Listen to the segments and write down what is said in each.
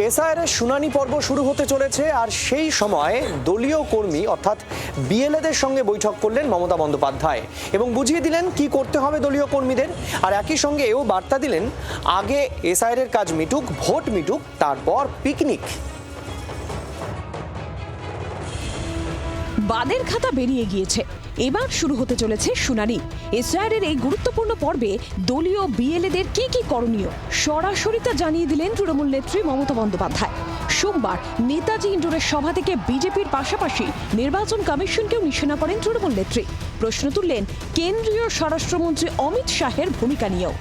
SIR এর শুনানি পর্ব শুরু হতে চলেছে, আর সেই সময় দলীয় কর্মী অর্থাৎ বিএলএদের সঙ্গে বৈঠক করলেন মমতা বন্দ্যোপাধ্যায় এবং বুঝিয়ে দিলেন কি করতে হবে দলীয় কর্মীদের। আর একই সঙ্গে এও বার্তা দিলেন, আগে এসআইআর এর কাজ মিটুক, ভোট মিটুক, তারপর পিকনিক। বাদের খাতা বেরিয়ে গিয়েছে, এবার শুরু হতে চলেছে শুনানি। এসআইআর এর এই গুরুত্বপূর্ণ পর্বে দলীয় বিএলএদের কি কি করণীয় সরাসরি তা জানিয়ে দিলেন তৃণমূল নেত্রী মমতা বন্দ্যোপাধ্যায়। সোমবার নেতাজি ইন্ডোরের সভা থেকে বিজেপির পাশাপাশি নির্বাচন কমিশনকেও নিশানা করেন তৃণমূল নেত্রী। প্রশ্ন তুললেন কেন্দ্রীয় স্বরাষ্ট্রমন্ত্রী অমিত শাহের ভূমিকা নিয়েও।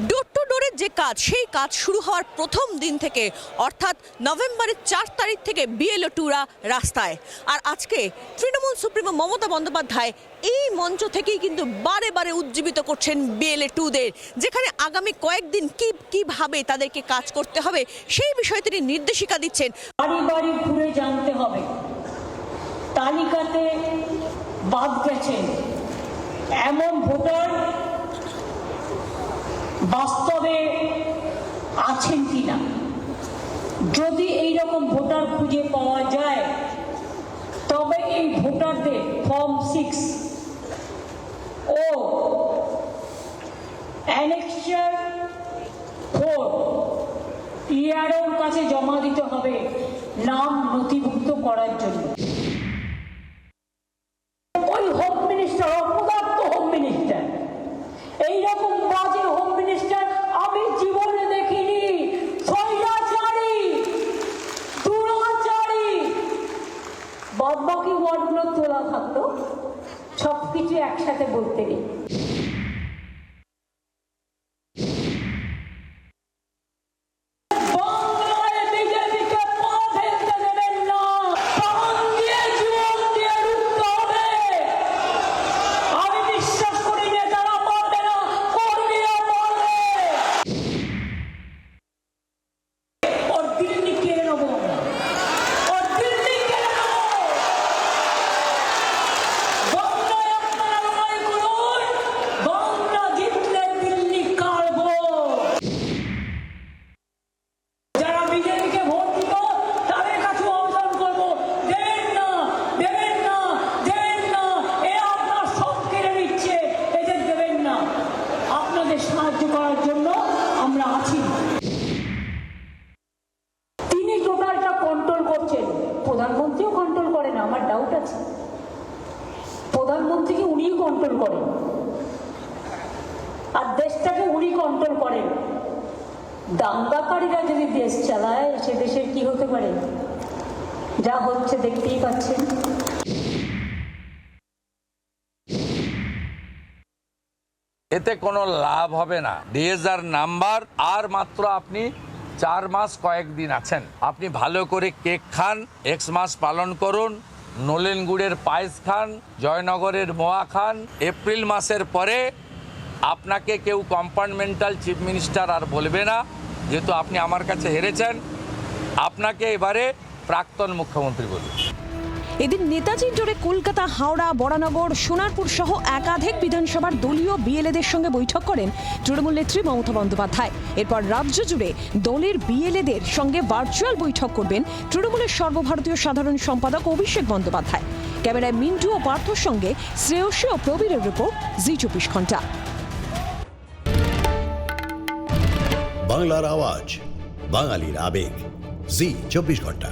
ডোর টু ডোরের যে কাজ, সেই কাজ শুরু হওয়ার প্রথম দিন থেকে অর্থাৎ নভেম্বরের 4 তারিখ থেকে বিএলও টুরা রাস্তায়। আর আজকে তৃণমূল সুপ্রিমো মমতা বন্দ্যোপাধ্যায় এই মঞ্চ থেকেই কিন্তু বারে বারে উজ্জীবিত করছেন বিএলএ টুদের, যেখানে আগামী কয়েকদিন কিভাবে তাদেরকে কাজ করতে হবে সেই বিষয়ে তিনি নির্দেশিকা দিচ্ছেন। বাড়ি বাড়ি ঘুরে জানতে হবে তালিকাতে বাদ গেছেন এমন ভোটার বাস্তবে আছেন কিনা। যদি এইরকম ভোটার খুঁজে পাওয়া যায় তবে এই ভোটারদের ফর্ম 6 ও অ্যানেক্সার 4 ইআরওর কাছে জমা দিতে হবে নাম নথিভুক্ত করার জন্য। ওই হোম মিনিস্টার, অপদার্থ হোম মিনিস্টার, এইরকম বাজে হোম মিনিস্টার আমি জীবনে দেখিনি। স্বৈরাচারী, দুরাচারী, বাদবাকি ওয়ার্ডগুলো তোলা থাকতো, সবকিছু একসাথে বলতে নেই। সাহায্য করার জন্য আমরা আছি। তিনি টোটালটা কন্ট্রোল করছেন, প্রধানমন্ত্রীও কন্ট্রোল করেন। আমার ডাউট আছে প্রধানমন্ত্রীকে উনিই কন্ট্রোল করেন আর দেশটাকে উনি কন্ট্রোল করেন। দাঙ্গাকারীরা যদি দেশ চালায় সে দেশের কি হতে পারে? যা হচ্ছে দেখতেই পাচ্ছেন। এতে কোনো লাভ হবে না। ডিএসআর নাম্বার আর মাত্র আপনি 4 মাস কয়েকদিন আছেন। আপনি ভালো করে কেক খান, এক্স মাস পালন করুন, নলেন গুড়ের পায়েস খান, জয়নগরের মোয়া খান। এপ্রিল মাসের পরে আপনাকে কেউ কম্পার্টমেন্টাল চিফ মিনিস্টার আর বলবে না, যেহেতু আপনি আমার কাছে হেরেছেন। আপনাকে এবারে প্রাক্তন মুখ্যমন্ত্রী বলবে। এদিন নেতাজি ইন্ডোরে কলকাতা, হাওড়া, বরানগর, সোনারপুর সহ একাধিক বিধানসভার দলীয় বিএলএদের সঙ্গে বৈঠক করেন তৃণমূল নেত্রী মমতা বন্দ্যোপাধ্যায়। এরপর রাজ্য জুড়ে দলের বিএলএদের সঙ্গে ভার্চুয়াল বৈঠক করবেন তৃণমূলের সর্বভারতীয় সাধারণ সম্পাদক অভিষেক বন্দ্যোপাধ্যায়। ক্যামেরায় মিন্টু ও পার্থর সঙ্গে শ্রেয়সী ও প্রবীরের রিপোর্ট, জি 24 ঘন্টা। বাংলার আওয়াজ, বাঙালির আবেগ, জি 24 ঘন্টা।